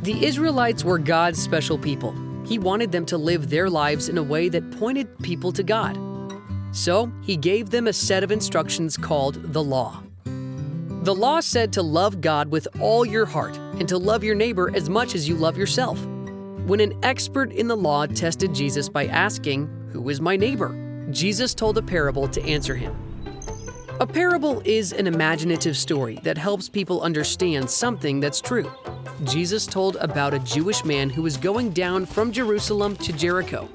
The Israelites were God's special people. He wanted them to live their lives in a way that pointed people to God. So he gave them a set of instructions called the law. The law said to love God with all your heart and to love your neighbor as much as you love yourself. When an expert in the law tested Jesus by asking, "Who is my neighbor?" Jesus told a parable to answer him. A parable is an imaginative story that helps people understand something that's true. Jesus told about a Jewish man who was going down from Jerusalem to Jericho.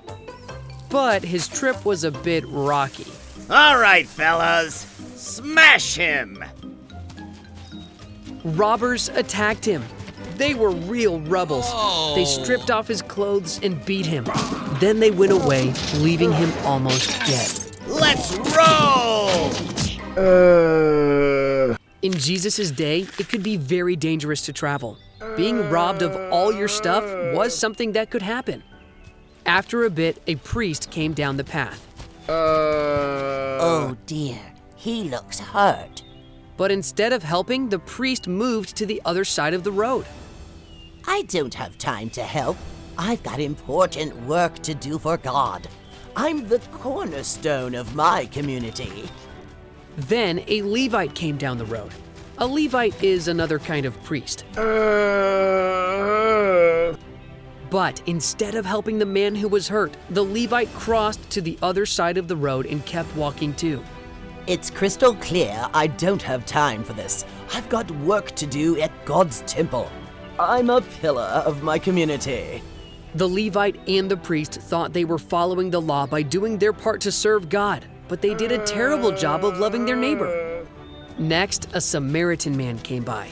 But his trip was a bit rocky. All right, fellas, smash him! Robbers attacked him. They were real rebels. Oh. They stripped off his clothes and beat him. Then they went away, leaving him almost dead. Let's roll! In Jesus' day, it could be very dangerous to travel. Being robbed of all your stuff was something that could happen. After a bit, a priest came down the path. Oh dear, he looks hurt. But instead of helping, the priest moved to the other side of the road. I don't have time to help. I've got important work to do for God. I'm the cornerstone of my community. Then a Levite came down the road. A Levite is another kind of priest. But instead of helping the man who was hurt, the Levite crossed to the other side of the road and kept walking too. It's crystal clear I don't have time for this. I've got work to do at God's temple. I'm a pillar of my community. The Levite and the priest thought they were following the law by doing their part to serve God, but they did a terrible job of loving their neighbor. Next, a Samaritan man came by.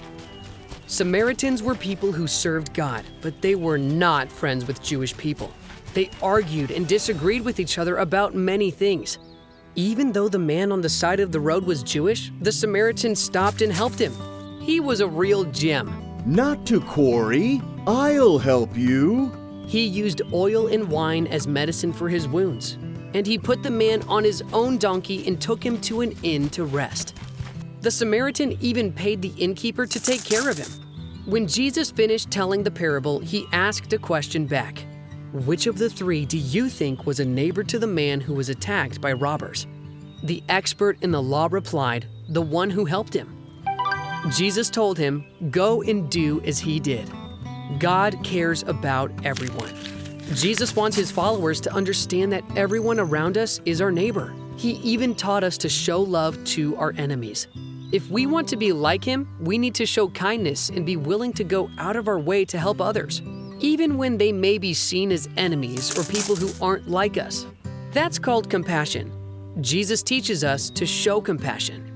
Samaritans were people who served God, but they were not friends with Jewish people. They argued and disagreed with each other about many things. Even though the man on the side of the road was Jewish, the Samaritan stopped and helped him. He was a real gem. Not to quarry. I'll help you. He used oil and wine as medicine for his wounds, and he put the man on his own donkey and took him to an inn to rest. The Samaritan even paid the innkeeper to take care of him. When Jesus finished telling the parable, he asked a question back. Which of the three do you think was a neighbor to the man who was attacked by robbers? The expert in the law replied, the one who helped him. Jesus told him, go and do as he did. God cares about everyone. Jesus wants his followers to understand that everyone around us is our neighbor. He even taught us to show love to our enemies. If we want to be like him, we need to show kindness and be willing to go out of our way to help others, even when they may be seen as enemies or people who aren't like us. That's called compassion. Jesus teaches us to show compassion.